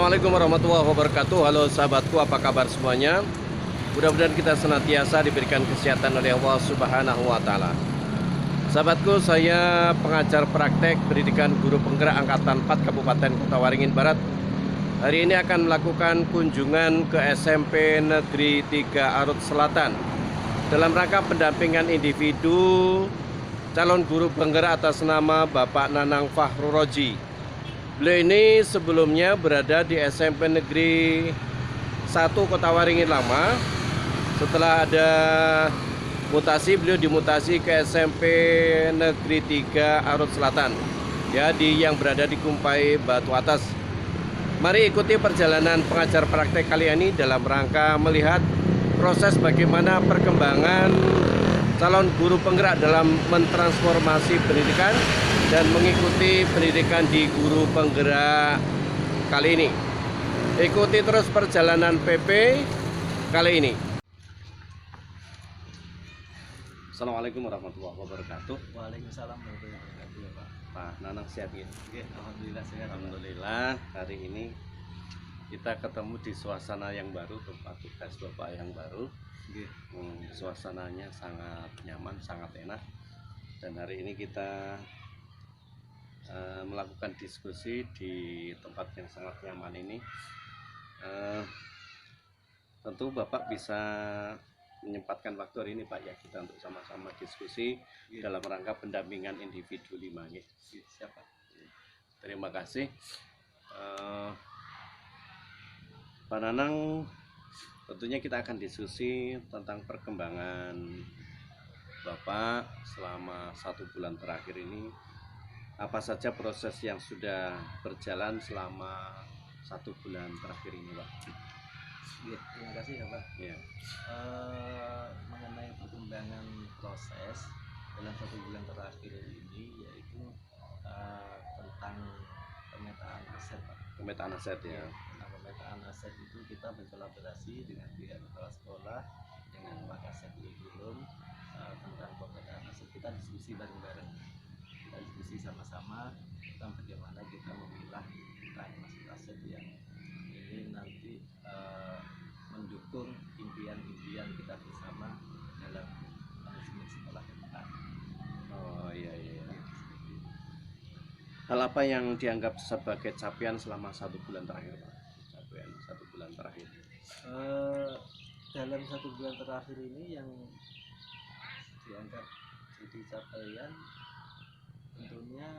Assalamualaikum warahmatullahi wabarakatuh. Halo sahabatku, apa kabar semuanya? Mudah-mudahan kita senantiasa diberikan kesehatan oleh Allah Subhanahu wa Ta'ala. Sahabatku, saya pengajar praktek pendidikan guru penggerak angkatan 4 Kabupaten Kota Waringin Barat. Hari ini akan melakukan kunjungan ke SMP Negeri 3 Arut Selatan dalam rangka pendampingan individu calon guru penggerak atas nama Bapak Nanang Fahruroji. Beliau ini sebelumnya berada di SMP Negeri 1 Kota Waringin Lama. Setelah ada mutasi, beliau dimutasi ke SMP Negeri 3 Arut Selatan, ya, yang berada di Kumpai Batu Atas. Mari ikuti perjalanan pengajar praktek kali ini dalam rangka melihat proses bagaimana perkembangan calon guru penggerak dalam mentransformasi pendidikan dan mengikuti pendidikan di guru penggerak kali ini. Ikuti terus perjalanan PP kali ini. Assalamualaikum warahmatullahi wabarakatuh. Waalaikumsalam warahmatullahi wabarakatuh, ya Pak. Pak Nanang sehat ya? Alhamdulillah sehat. Alhamdulillah, hari ini kita ketemu di suasana yang baru, tempat tugas Bapak yang baru. Suasananya sangat nyaman, sangat enak. Dan hari ini kita melakukan diskusi di tempat yang sangat nyaman ini. Tentu Bapak bisa menyempatkan waktu hari ini Pak, ya, kita untuk sama-sama diskusi dalam rangka pendampingan individu 5. Siapa? Terima kasih. Pak Nanang, tentunya kita akan diskusi tentang perkembangan Bapak selama 1 bulan terakhir ini. Apa saja proses yang sudah berjalan selama 1 bulan terakhir ini, Pak? Terima kasih ya Pak. Ya. Mengenai perkembangan proses dalam 1 bulan terakhir ini, yaitu tentang pemetaan aset, Pak. Pemetaan aset, ya. Tentang pemetaan aset itu kita berkolaborasi dengan pihak kepala sekolah, dengan Pak Kasek Kurikulum, tentang pemetaan aset. Kita diskusi bareng-bareng. Kita diskusi sama-sama tentang bagaimana kita memilah tentang aset-aset yang ini nanti mendukung impian-impian kita bersama dalam manajemen sekolah ke depan. Oh iya. Hal apa yang dianggap sebagai capaian selama 1 bulan terakhir, Pak? Capaian 1 bulan terakhir. Dalam 1 bulan terakhir ini yang dianggap jadi capaian, tentunya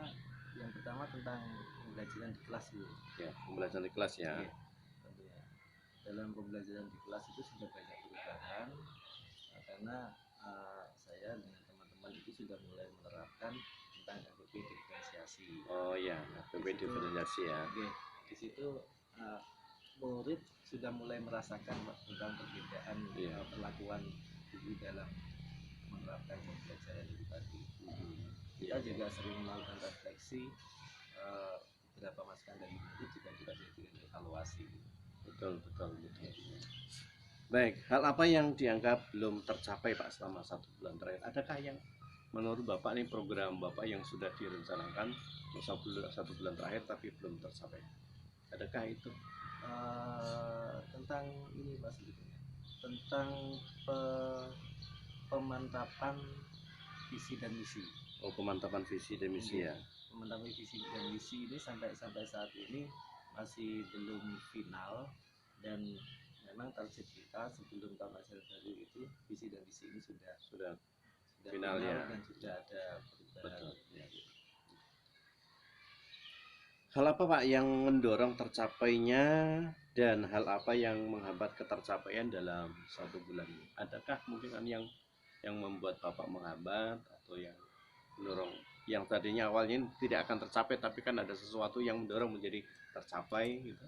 yang pertama tentang pembelajaran di kelas, Bu. Ya, pembelajaran di kelas, ya. Tentunya dalam pembelajaran di kelas itu sudah banyak perubahan, karena saya dengan teman-teman itu sudah mulai menerapkan tentang FPP diferensiasi. Oh iya, FPP diferensiasi, ya. Di situ murid sudah mulai merasakan tentang perbedaan perlakuan guru dalam menerapkan pembelajaran itu tadi. Kita juga sering melakukan refleksi, beberapa masukan dari murid juga kita jadikan evaluasi. Betul. Baik, hal apa yang dianggap belum tercapai, Pak, selama 1 bulan terakhir? Adakah yang menurut Bapak ini program Bapak yang sudah direncanakan 1 bulan terakhir tapi belum tercapai? Adakah itu? Tentang ini Pak, sebetulnya tentang pemantapan visi dan misi. Oh, pemantapan visi dan misi, ya. Pemantapan visi dan misi ini sampai saat ini masih belum final, dan memang target kita sebelum tahun ajaran baru itu visi dan misi ini sudah final, ya. Dan sudah ada perubahan. Betul, ya. Hal apa, Pak, yang mendorong tercapainya dan hal apa yang menghambat ketercapaian dalam 1 bulan ini? Adakah mungkin yang membuat Bapak menghambat atau yang mendorong, yang tadinya awalnya tidak akan tercapai tapi kan ada sesuatu yang mendorong menjadi tercapai gitu?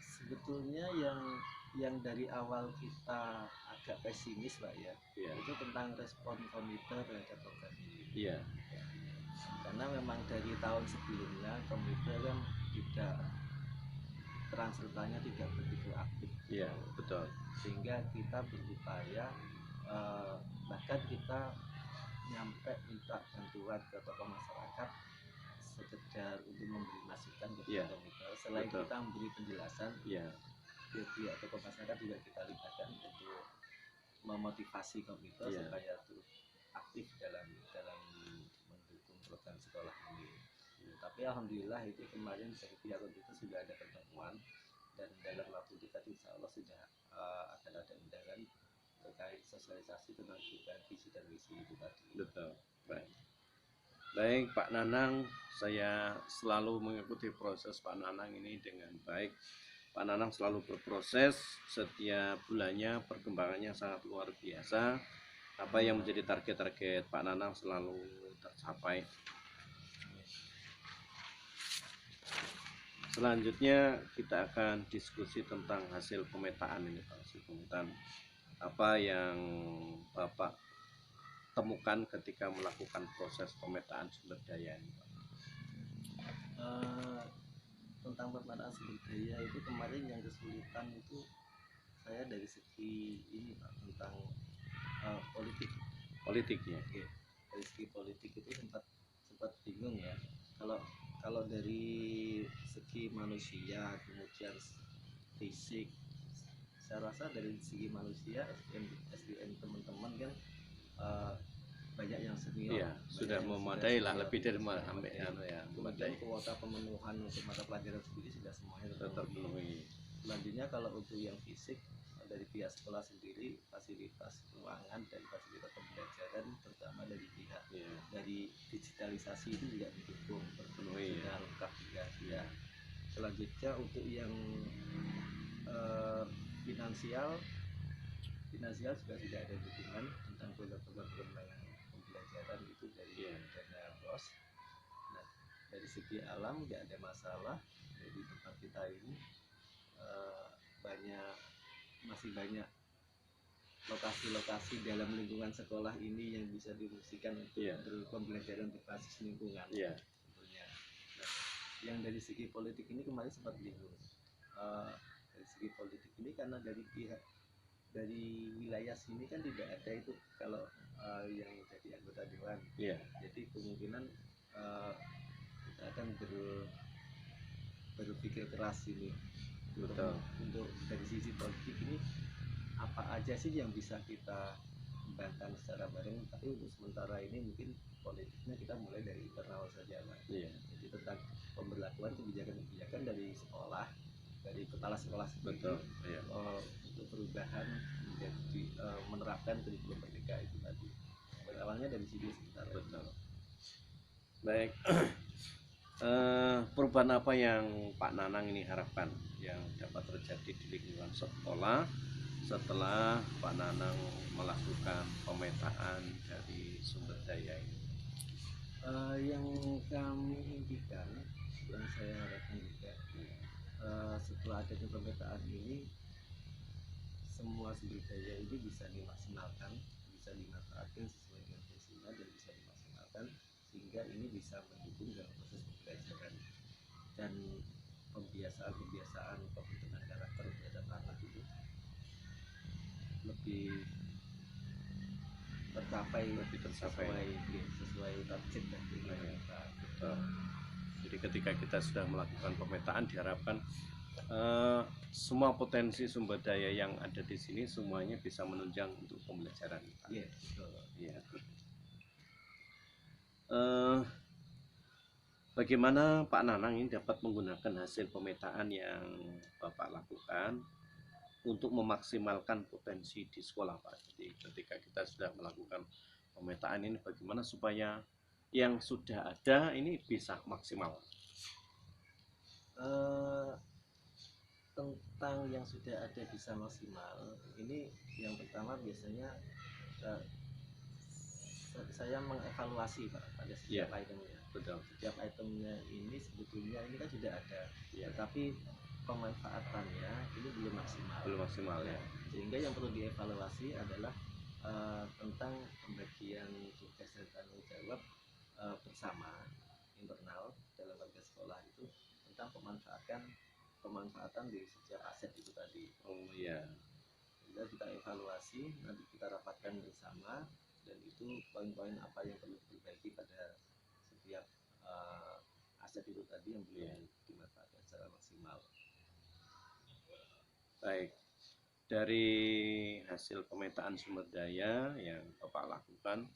Sebetulnya yang dari awal kita agak pesimis, Pak, ya. Itu tentang respon komite terhadap program ini. Iya. Karena memang dari tahun sebelumnya komite kan tidak, peran sertanya tidak begitu aktif. Iya, betul. Sehingga kita berupaya, bahkan kita nyampe minta bantuan ke tokoh masyarakat sekedar untuk memberi masukan ke Iya, komite. Selain betul. kita memberi penjelasan, Iya, pihak tokoh masyarakat juga kita libatkan untuk memotivasi komite Iya. supaya terus aktif dalam dalam mendukung program sekolah ini. Tapi alhamdulillah itu kemarin dari pihak komite sudah ada pertemuan, dan dalam waktu dekat insya Allah sudah akan ada undangan terkait sosialisasi tentang perubahan visi dan misi itu tadi. betul. Baik. Baik, Pak Nanang, saya selalu mengikuti proses Pak Nanang ini dengan baik. Pak Nanang selalu berproses, setiap bulannya perkembangannya sangat luar biasa. Apa yang menjadi target-target Pak Nanang selalu tercapai. Selanjutnya kita akan diskusi tentang hasil pemetaan ini, Pak. Hasil pemetaan apa yang Bapak temukan ketika melakukan proses pemetaan sumber daya ini, Pak? Tentang pemetaan sumber daya itu kemarin yang kesulitan itu saya dari segi ini Pak, tentang politik. Politiknya. Oke, dari segi politik itu sempat bingung ya. Kalau dari segi manusia, kemudian fisik, saya rasa dari segi manusia SDM teman-teman kan banyak yang senior. Iya, sudah yang memadai lah, senior, lebih dari sudah sampai memadai. ya, Kemudian memadai. kuota pemenuhan untuk mata pelajaran sendiri sudah semuanya terpenuhi. Terpenuhi. Selanjutnya kalau untuk yang fisik, dari pihak sekolah sendiri, fasilitas ruangan dan fasilitas pembelajaran terutama dari pihak Iya. dari digitalisasi itu juga didukung Terpenuhi, sudah ya. lengkap juga ya. Selanjutnya untuk yang eh, finansial juga sudah ada dukungan tentang program-program pembelajaran itu dari Iya. dana BOS. Nah, dari segi alam nggak ada masalah. Jadi tempat kita ini masih banyak lokasi-lokasi dalam lingkungan sekolah ini yang bisa difungsikan untuk Iya. pembelajaran berbasis lingkungan. Iya. Tentunya. Nah, yang dari segi politik ini kemarin sempat bingung. Dari segi politik ini karena dari wilayah sini kan tidak ada itu kalau yang jadi anggota dewan. Iya. Jadi kemungkinan kita akan berpikir keras ini. Betul. Untuk dari sisi politik ini apa aja sih yang bisa kita kembangkan secara bareng, tapi untuk sementara ini mungkin politiknya kita mulai dari internal saja Pak. Iya. Jadi tentang pemberlakuan kebijakan dari sekolah, dari kepala sekolah sendiri. Betul. Iya. Untuk perubahan menjadi menerapkan kurikulum merdeka itu tadi. Berawalnya dari sini sementara. Betul. Baik. Perubahan apa yang Pak Nanang ini harapkan yang dapat terjadi di lingkungan sekolah setelah Pak Nanang melakukan pemetaan dari sumber daya ini? Yang kami impikan, yang saya harapkan juga setelah ada pemetaan ini, semua sumber daya ini bisa dimaksimalkan, bisa dimanfaatkan sesuai dengan fungsinya dan bisa dimaksimalkan sehingga ini bisa mendukung dalam proses pembelajaran dan pembiasaan pembentukan karakter terhadap anak itu lebih tercapai sesuai target dan keinginan kita. Betul. Jadi ketika kita sudah melakukan pemetaan diharapkan semua potensi sumber daya yang ada di sini semuanya bisa menunjang untuk pembelajaran kita. Iya, betul. Iya. Bagaimana Pak Nanang ini dapat menggunakan hasil pemetaan yang Bapak lakukan untuk memaksimalkan potensi di sekolah, Pak? Jadi ketika kita sudah melakukan pemetaan ini bagaimana supaya yang sudah ada ini bisa maksimal? Tentang yang sudah ada bisa maksimal, ini yang pertama biasanya saya mengevaluasi Pak pada setiap itemnya. Betul. Setiap itemnya ini sebetulnya ini kan sudah ada, Ya. tetapi pemanfaatannya ini belum maksimal. Ya. Sehingga yang perlu dievaluasi adalah tentang pembagian tugas dan tanggung jawab bersama internal dalam warga sekolah itu tentang pemanfaatan dari setiap aset itu tadi. Oh iya. Kita evaluasi, nanti kita rapatkan bersama, dan itu poin-poin apa yang perlu diperbaiki pada setiap aset itu tadi yang belum dimanfaatkan secara maksimal. Baik, dari hasil pemetaan sumber daya yang Bapak lakukan,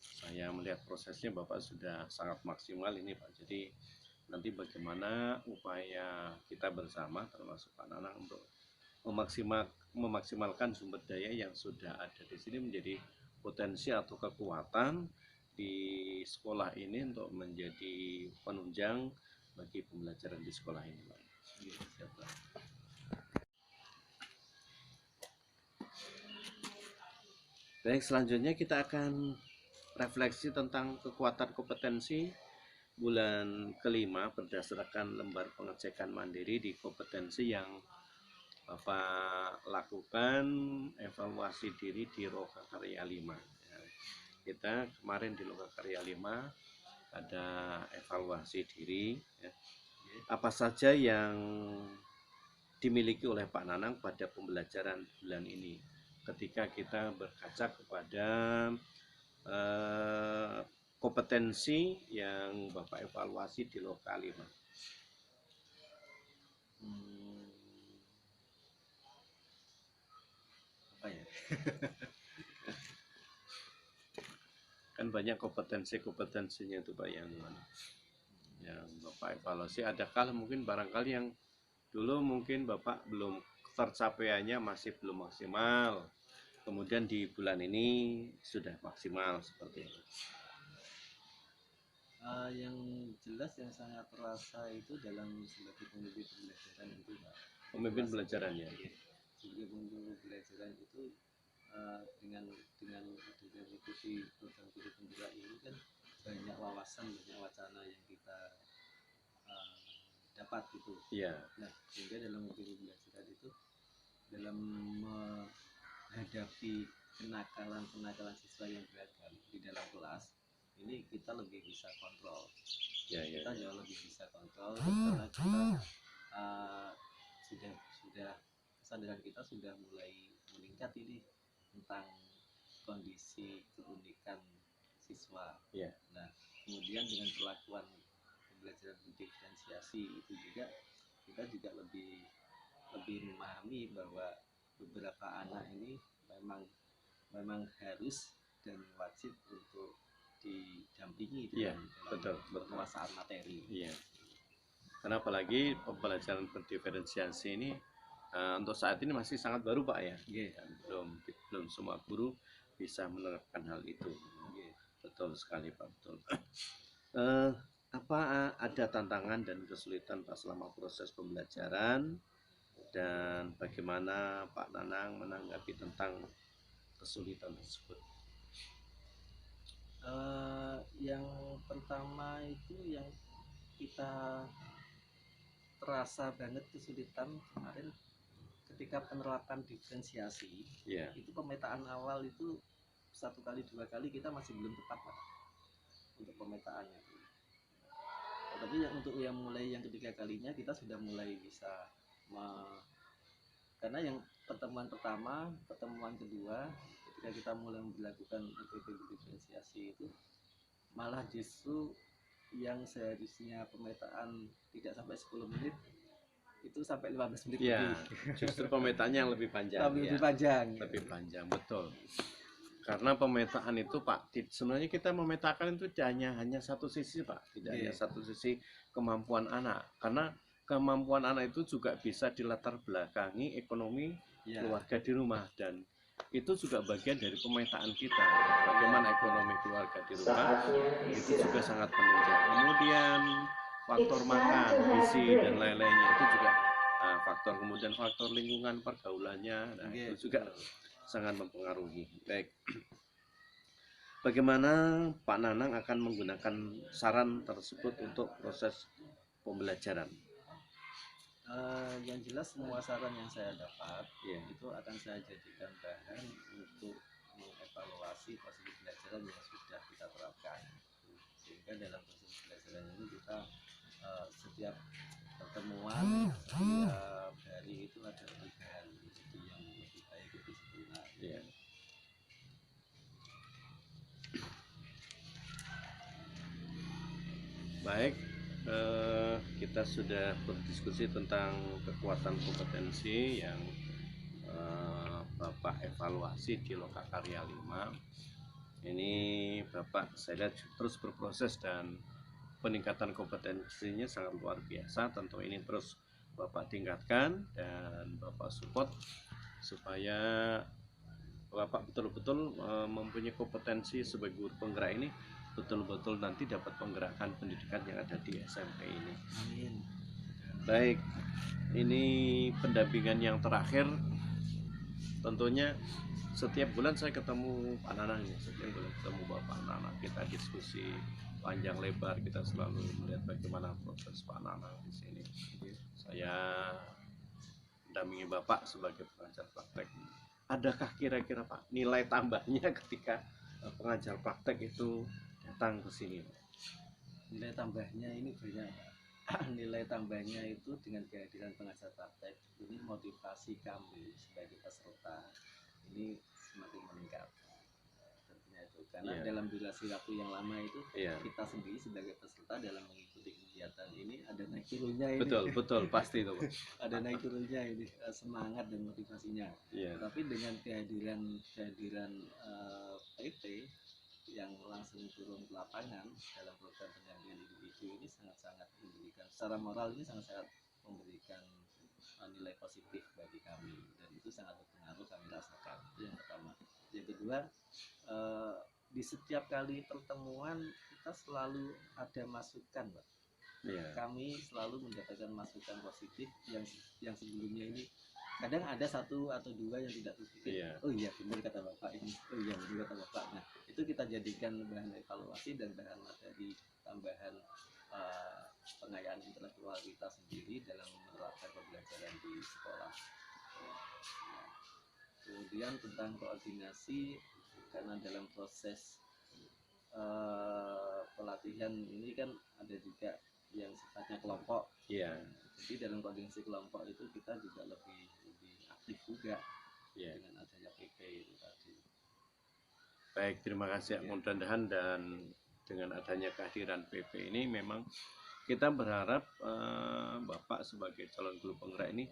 saya melihat prosesnya Bapak sudah sangat maksimal ini Pak. Jadi nanti bagaimana upaya kita bersama termasuk Pak Nanang untuk memaksimalkan sumber daya yang sudah ada di sini menjadi potensi atau kekuatan di sekolah ini untuk menjadi penunjang bagi pembelajaran di sekolah ini Pak. Iya, siap, Pak. Baik, selanjutnya kita akan refleksi tentang kekuatan kompetensi bulan kelima berdasarkan lembar pengecekan mandiri di kompetensi yang Bapak lakukan evaluasi diri di Loka Karya 5. Ya, kita kemarin di Loka Karya 5 ada evaluasi diri. Ya. Apa saja yang dimiliki oleh Pak Nanang pada pembelajaran bulan ini ketika kita berkaca kepada kompetensi yang Bapak evaluasi di Loka 5. Apa ya? Kan banyak kompetensinya itu Pak yang Bapak evaluasi. Adakah mungkin barangkali yang dulu mungkin Bapak belum tercapaiannya masih belum maksimal, kemudian di bulan ini sudah maksimal seperti itu? Yang jelas yang sangat terasa itu dalam sebagai pemimpin pembelajaran itu, Pak. Pemimpin pembelajarannya. Iya. Sebagai pemimpin pembelajaran itu dengan mengikuti program guru penggerak ini kan banyak wawasan, banyak wacana yang kita dapat gitu. Iya. Nah, sehingga dalam guru pembelajaran itu dalam menghadapi kenakalan siswa yang beragam di dalam kelas ini kita lebih bisa kontrol. Ya, Kita jauh lebih bisa kontrol karena kita sudah kesadaran kita sudah mulai meningkat ini tentang kondisi keunikan siswa. Ya. Nah, kemudian dengan perlakuan pembelajaran diferensiasi itu juga kita juga lebih memahami bahwa beberapa anak ini memang harus dan wajib untuk didampingi dalam penguasaan materi. Iya. Karena apalagi pembelajaran berdiferensiasi ini untuk saat ini masih sangat baru Pak ya. Yeah. Belum semua guru bisa menerapkan hal itu. Yeah. Betul sekali Pak, betul. Apa ada tantangan dan kesulitan Pak selama proses pembelajaran, dan bagaimana Pak Nanang menanggapi tentang kesulitan tersebut? Yang pertama itu yang kita terasa banget kesulitan kemarin ketika penerapan diferensiasi. Yeah. Itu pemetaan awal itu 1 kali 2 kali kita masih belum tepat Pak untuk pemetaan itu. Tapi untuk yang mulai yang ketiga kalinya kita sudah mulai bisa karena yang pertemuan pertama, pertemuan kedua ketika kita mulai melakukan diferensiasi itu malah justru yang seharusnya pemetaan tidak sampai 10 menit itu sampai 15 menit ya, justru pemetaannya yang lebih panjang. Lebih panjang, betul. Karena pemetaan itu Pak, sebenarnya kita memetakan itu hanya satu sisi Pak, tidak hanya satu sisi kemampuan anak. Karena kemampuan anak itu juga bisa dilatar belakangi ekonomi keluarga di rumah, dan itu juga bagian dari pemetaan kita. Bagaimana ekonomi keluarga di rumah itu juga sangat penunjang. Kemudian faktor makan, gizi dan lain-lainnya itu juga faktor, kemudian faktor lingkungan pergaulannya, nah itu juga sangat mempengaruhi. Baik, bagaimana Pak Nanang akan menggunakan saran tersebut untuk proses pembelajaran? Yang jelas semua saran yang saya dapat itu akan saya jadikan bahan untuk mengevaluasi proses pembelajaran yang sudah kita terapkan, sehingga dalam proses pembelajaran ini kita setiap pertemuan, setiap hari itu ada perubahan menjadi yang lebih baik, lebih sempurna. Baik, kita sudah berdiskusi tentang kekuatan kompetensi yang Bapak evaluasi di Lokakarya 5. Ini Bapak saya lihat terus berproses dan peningkatan kompetensinya sangat luar biasa. Tentu ini terus Bapak tingkatkan dan Bapak support supaya Bapak betul-betul mempunyai kompetensi sebagai guru penggerak ini, betul-betul nanti dapat penggerakkan pendidikan yang ada di SMP ini. Amin. Baik, ini pendampingan yang terakhir. Tentunya setiap bulan saya ketemu Pak Nanang ini, setiap bulan ketemu Bapak Nanang, kita diskusi panjang lebar, kita selalu melihat bagaimana proses Pak Nanang di sini. Saya mendampingi Bapak sebagai pengajar praktek. Adakah kira-kira Pak nilai tambahnya ketika pengajar praktek itu datang ke sini? Nilai tambahnya ini banyak, Pak. Nilai tambahnya itu dengan kehadiran pengajar praktek ini, motivasi kami sebagai peserta ini semakin meningkat tentunya itu, karena dalam durasi waktu yang lama itu kita sendiri sebagai peserta dalam mengikuti kegiatan ini ada naik turunnya ini. Betul pasti itu Pak. Ada naik turunnya ini, semangat dan motivasinya. Tapi dengan kehadiran PT yang langsung turun ke lapangan dalam program pendampingan individu ini sangat-sangat memberikan, secara moral ini sangat-sangat memberikan nilai positif bagi kami, dan itu sangat berpengaruh kami rasakan. Itu yang pertama. Yang kedua, di setiap kali pertemuan kita selalu ada masukan, Pak. Kami selalu mendapatkan masukan positif yang sebelumnya ini kadang ada satu atau dua yang tidak positif. Oh iya benar kata Bapak ini, oh iya benar kata Bapak. Nah itu kita jadikan bahan evaluasi dan bahan materi tambahan pengayaan intelektual kita sendiri dalam menerapkan pembelajaran di sekolah. Nah, kemudian tentang koordinasi, karena dalam proses pelatihan ini kan ada juga yang sifatnya kelompok. Jadi dalam koordinasi kelompok itu kita juga lebih aktif juga dengan adanya PP itu tadi. Baik, terima kasih mudah-mudahan dan dengan adanya kehadiran PP ini memang kita berharap Bapak sebagai calon guru penggerak ini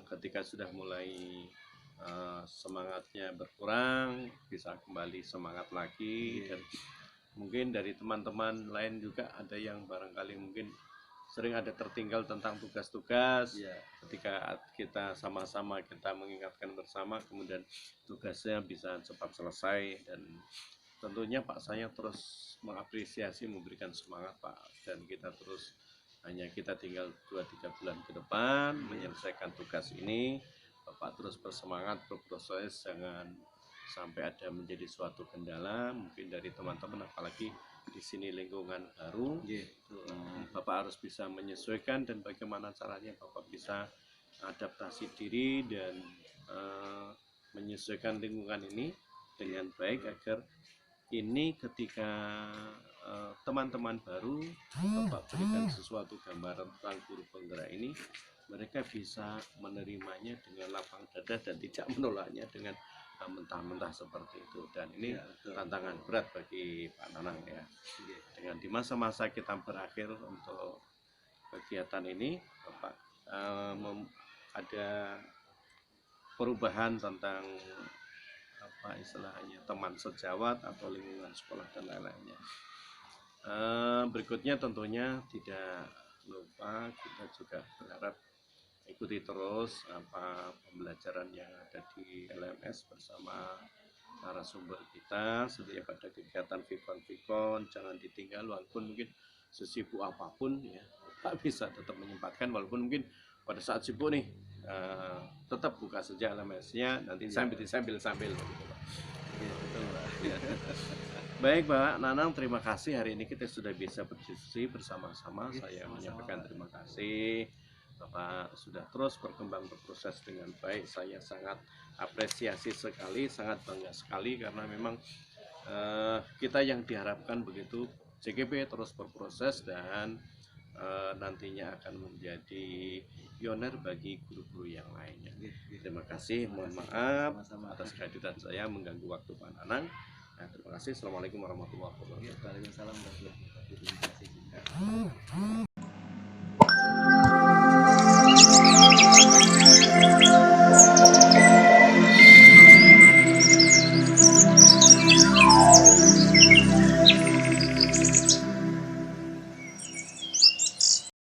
ketika sudah mulai semangatnya berkurang bisa kembali semangat lagi. Dan mungkin dari teman-teman lain juga ada yang barangkali mungkin sering ada tertinggal tentang tugas-tugas. Ketika kita sama-sama kita mengingatkan bersama, kemudian tugasnya bisa cepat selesai. Dan tentunya Pak saya terus mengapresiasi, memberikan semangat Pak, dan kita terus hanya kita tinggal 2-3 bulan ke depan menyelesaikan tugas ini. Bapak terus bersemangat berproses, jangan sampai ada menjadi suatu kendala mungkin dari teman-teman, apalagi di sini lingkungan baru. Bapak harus bisa menyesuaikan, dan bagaimana caranya Bapak bisa adaptasi diri dan menyesuaikan lingkungan ini dengan baik, agar ini ketika teman-teman baru Bapak berikan sesuatu gambaran tentang guru penggerak ini, mereka bisa menerimanya dengan lapang dada dan tidak menolaknya dengan mentah-mentah seperti itu. Dan ini tantangan berat bagi Pak Nanang ya. Dengan di masa-masa kita berakhir untuk kegiatan ini, Bapak ada perubahan tentang apa istilahnya teman sejawat atau lingkungan sekolah dan lain-lainnya. Berikutnya tentunya tidak lupa kita juga berharap ikuti terus apa pembelajaran yang ada di LMS bersama narasumber kita. Setiap ada kegiatan vikon, jangan ditinggal walaupun mungkin sesibuk apapun ya, Pak bisa tetap menyempatkan walaupun mungkin pada saat sibuk nih tetap buka saja LMS-nya, nanti sambil gitu, Pak. Baik Pak Nanang, terima kasih hari ini kita sudah bisa berdiskusi bersama-sama. Saya menyampaikan terima kasih. Bapak sudah terus berkembang berproses dengan baik. Saya sangat apresiasi sekali, sangat bangga sekali, karena memang kita yang diharapkan begitu, CGP terus berproses dan nantinya akan menjadi pioner bagi guru-guru yang lainnya. Terima kasih, mohon maaf atas kehadiran saya mengganggu waktu Pak Nanang. Nah, terima kasih. Assalamualaikum warahmatullahi wabarakatuh. Waalaikumsalam warahmatullahi wabarakatuh. Terima kasih juga.